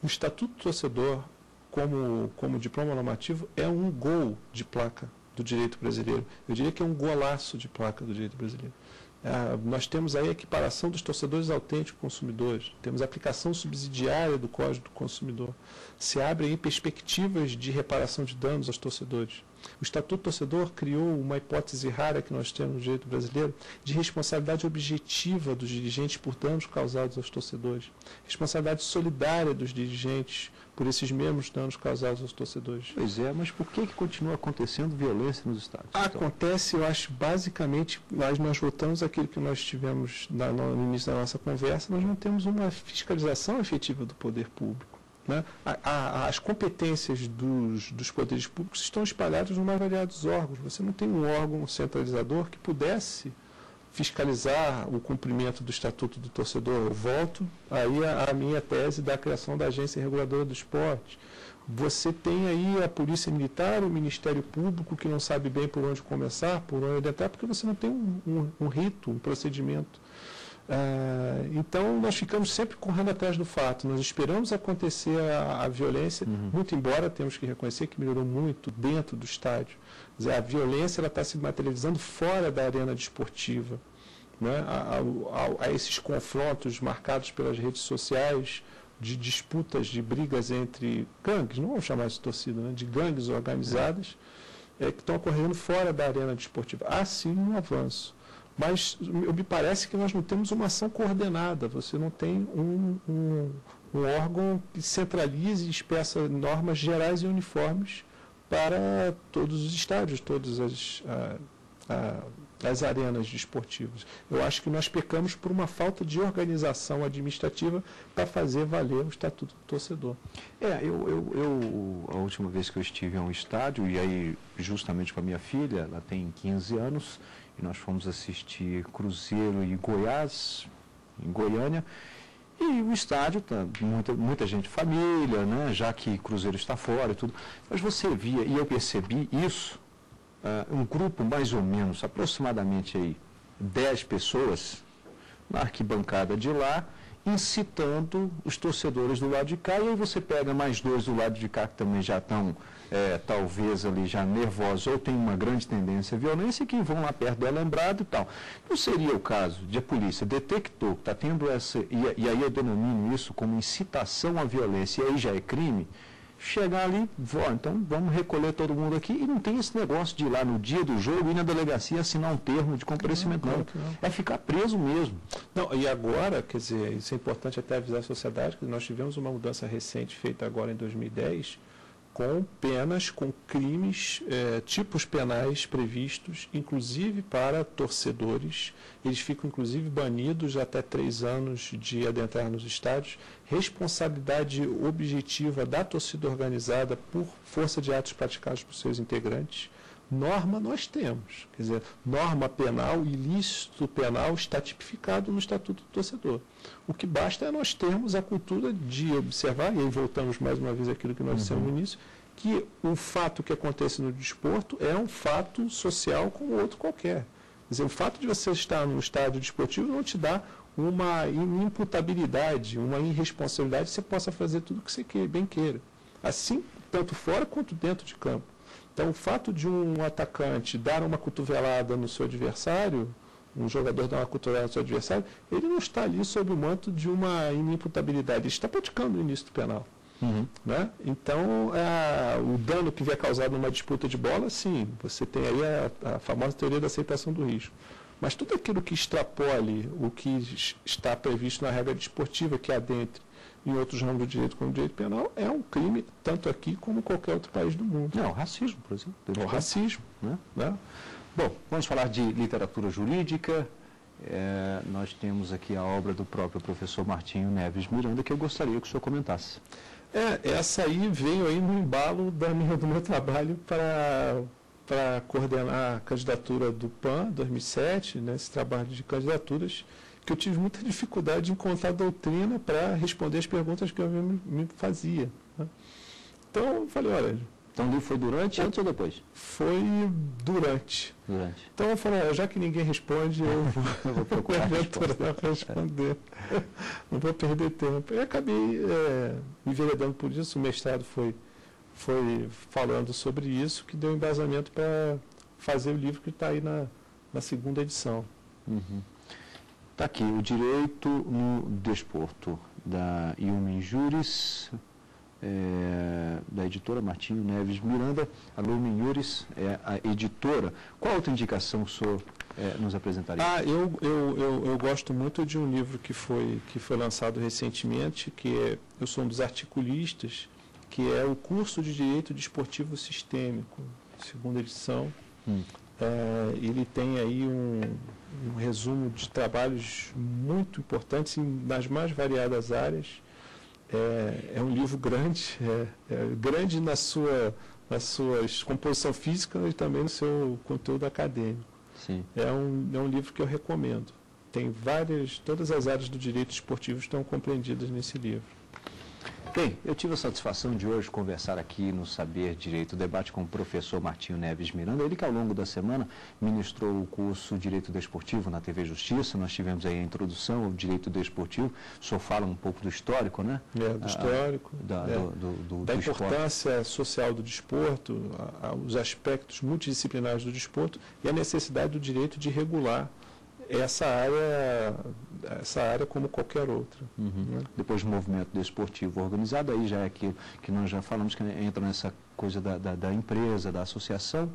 Speaker 2: O Estatuto do Torcedor, como diploma normativo, é um gol de placa do direito brasileiro. Eu diria que é um golaço de placa do direito brasileiro. Nós temos aí a equiparação dos torcedores autênticos consumidores, temos a aplicação subsidiária do Código do Consumidor. Se abrem aí perspectivas de reparação de danos aos torcedores. O Estatuto do Torcedor criou uma hipótese rara que nós temos no direito brasileiro de responsabilidade objetiva dos dirigentes por danos causados aos torcedores, responsabilidade solidária dos dirigentes por esses mesmos danos causados aos torcedores.
Speaker 1: Pois é, mas por que continua acontecendo violência nos estádios?
Speaker 2: Acontece, eu acho, basicamente, nós voltamos àquilo que nós tivemos no início da nossa conversa, nós não temos uma fiscalização efetiva do poder público. As competências dos poderes públicos estão espalhadas nos mais variados órgãos. Você não tem um órgão centralizador que pudesse fiscalizar o cumprimento do Estatuto do Torcedor. Eu volto aí à minha tese da criação da Agência Reguladora do Esporte. Você tem aí a Polícia Militar, o Ministério Público, que não sabe bem por onde começar, por onde entrar, porque você não tem um rito, um procedimento. Então, nós ficamos sempre correndo atrás do fato. Nós esperamos acontecer a violência, muito embora temos que reconhecer que melhorou muito dentro do estádio. Quer dizer, a violência está se materializando fora da arena desportiva. A esses confrontos marcados pelas redes sociais, de disputas, de brigas entre gangues, não vamos chamar de torcida, de gangues organizadas, que estão ocorrendo fora da arena desportiva. Há sim um avanço. Mas me parece que nós não temos uma ação coordenada, você não tem um órgão que centralize e expressa normas gerais e uniformes para todos os estádios, todas as arenas desportivas. Eu acho que nós pecamos por uma falta de organização administrativa para fazer valer o Estatuto do Torcedor.
Speaker 1: A última vez que eu estive a um estádio, e aí justamente com a minha filha, ela tem 15 anos, e nós fomos assistir Cruzeiro e Goiás, em Goiânia, e o estádio, muita gente família, já que Cruzeiro está fora e tudo, mas você via, e eu percebi isso, um grupo mais ou menos, aproximadamente aí, 10 pessoas, na arquibancada de lá, incitando os torcedores do lado de cá, e aí você pega mais 2 do lado de cá que também já estão, talvez ali já nervosos, ou tem uma grande tendência à violência, que vão lá perto do alambrado e tal. Não seria o caso de a polícia detectou que está tendo essa, e aí eu denomino isso como incitação à violência, e aí já é crime, chegar ali, então vamos recolher todo mundo aqui, e não tem esse negócio de ir lá no dia do jogo, ir na delegacia assinar um termo de comparecimento, não. É ficar preso mesmo.
Speaker 2: Não, e agora, quer dizer, isso é importante até avisar a sociedade, que nós tivemos uma mudança recente feita agora em 2010, com penas, com crimes, tipos penais previstos, inclusive para torcedores. Eles ficam, inclusive, banidos até 3 anos de adentrar nos estádios. Responsabilidade objetiva da torcida organizada por força de atos praticados por seus integrantes. Norma nós temos, quer dizer, norma penal, ilícito penal está tipificado no Estatuto do Torcedor. O que basta é nós termos a cultura de observar, e aí voltamos mais uma vez àquilo que nós dissemos no início, que o fato que acontece no desporto é um fato social como outro qualquer. Quer dizer, o fato de você estar num estádio desportivo não te dá uma inimputabilidade, uma irresponsabilidade que você possa fazer tudo o que você bem queira. Assim, tanto fora quanto dentro de campo. Então, o fato de um atacante dar uma cotovelada no seu adversário, um jogador dar uma cotovelada no seu adversário, ele não está ali sob o manto de uma inimputabilidade, ele está praticando o ilícito penal. Né? Então, o dano que vier causado numa disputa de bola, sim, você tem aí a famosa teoria da aceitação do risco. Mas tudo aquilo que extrapole o que está previsto na regra desportiva, que adentre em outros ramos do direito, como o direito penal, é um crime, tanto aqui como em qualquer outro país do mundo.
Speaker 1: Não, o racismo, por exemplo.
Speaker 2: O racismo.
Speaker 1: Né? Bom, vamos falar de literatura jurídica. Nós temos aqui a obra do próprio professor Martinho Neves Miranda, que eu gostaria que o senhor comentasse.
Speaker 2: Essa aí veio aí no embalo do meu trabalho para coordenar a candidatura do PAN 2007, esse trabalho de candidaturas, que eu tive muita dificuldade de encontrar doutrina para responder as perguntas que eu me fazia. Né? Então, eu falei, olha...
Speaker 1: Então, foi durante, antes ou depois?
Speaker 2: Foi durante. Então, eu falei, já que ninguém responde, eu vou procurar responder. Não vou perder tempo. E acabei me enveredando por isso. O mestrado foi falando sobre isso, que deu embasamento para fazer o livro que está aí na segunda edição.
Speaker 1: Está aqui, o direito no desporto, da Iumen Juris, da editora Martinho Neves Miranda. A Iumen Juris é a editora. Qual outra indicação o senhor nos apresentaria?
Speaker 2: Eu gosto muito de um livro que foi lançado recentemente, eu sou um dos articulistas, que é o curso de Direito Desportivo Sistêmico, segunda edição. Ele tem aí um resumo de trabalhos muito importantes nas mais variadas áreas. É um livro grande, grande na sua composição física e também no seu conteúdo acadêmico.
Speaker 1: Sim.
Speaker 2: É um livro que eu recomendo. Tem todas as áreas do direito esportivo estão compreendidas nesse livro.
Speaker 1: Bem, eu tive a satisfação de hoje conversar aqui no Saber Direito Debate com o professor Martinho Neves Miranda, ele que ao longo da semana ministrou o curso Direito Desportivo na TV Justiça. Nós tivemos aí a introdução ao Direito Desportivo. O senhor fala um pouco do histórico, né?
Speaker 2: Do histórico. Da importância social do desporto, os aspectos multidisciplinares do desporto e a necessidade do direito de regular essa área como qualquer outra. Né?
Speaker 1: Depois do movimento desportivo organizado, aí já é aquilo que nós já falamos, que entra nessa coisa da empresa, da associação.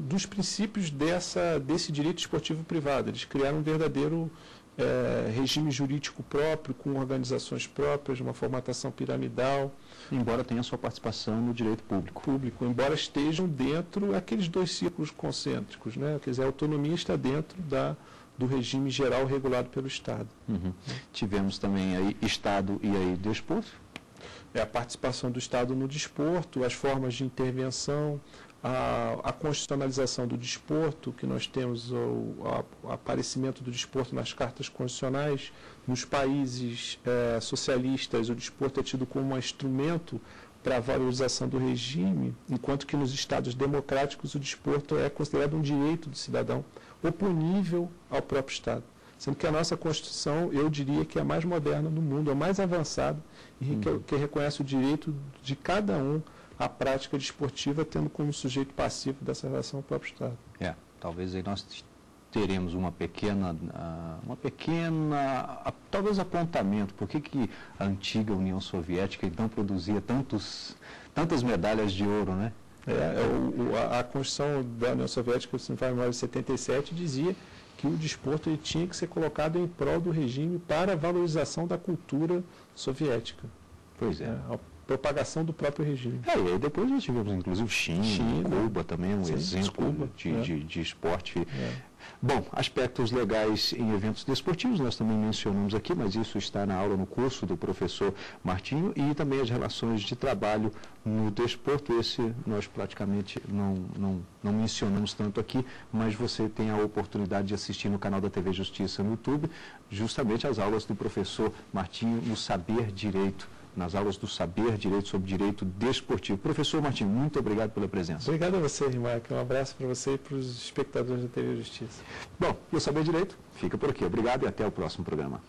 Speaker 2: Dos princípios desse direito esportivo privado. Eles criaram um verdadeiro regime jurídico próprio, com organizações próprias, uma formatação piramidal.
Speaker 1: Embora tenha sua participação no direito público.
Speaker 2: Embora estejam dentro aqueles 2 círculos concêntricos, né? Quer dizer, a autonomia está dentro do regime geral regulado pelo Estado.
Speaker 1: Tivemos também aí Estado e aí desporto.
Speaker 2: A participação do Estado no desporto, as formas de intervenção, a constitucionalização do desporto, que nós temos o aparecimento do desporto nas cartas constitucionais. Nos países socialistas, o desporto é tido como um instrumento para a valorização do regime, enquanto que nos estados democráticos o desporto é considerado um direito do cidadão oponível ao próprio Estado. Sendo que a nossa Constituição, eu diria que é a mais moderna do mundo, a mais avançada, e que reconhece o direito de cada um à prática desportiva, tendo como sujeito passivo dessa relação ao próprio Estado.
Speaker 1: Talvez aí nós teremos uma pequena, talvez apontamento. Por que a antiga União Soviética então produzia tantas medalhas de ouro, né?
Speaker 2: A Constituição da União Soviética, se não me engano, em 77, dizia que o desporto ele tinha que ser colocado em prol do regime para a valorização da cultura soviética.
Speaker 1: Pois é.
Speaker 2: propagação do próprio regime.
Speaker 1: E aí depois nós tivemos, inclusive, China, Cuba também, um exemplo de esporte. Bom, aspectos legais em eventos desportivos, nós também mencionamos aqui, mas isso está na aula, no curso do professor Martinho, e também as relações de trabalho no desporto. Esse nós praticamente não mencionamos tanto aqui, mas você tem a oportunidade de assistir no canal da TV Justiça no YouTube, justamente as aulas do professor Martinho no Saber Direito, nas aulas do Saber Direito sobre Direito Desportivo. Professor Martinho, muito obrigado pela presença.
Speaker 2: Obrigado a você, Rimarco. Um abraço para você e para os espectadores da TV Justiça.
Speaker 1: Bom, e o Saber Direito fica por aqui. Obrigado e até o próximo programa.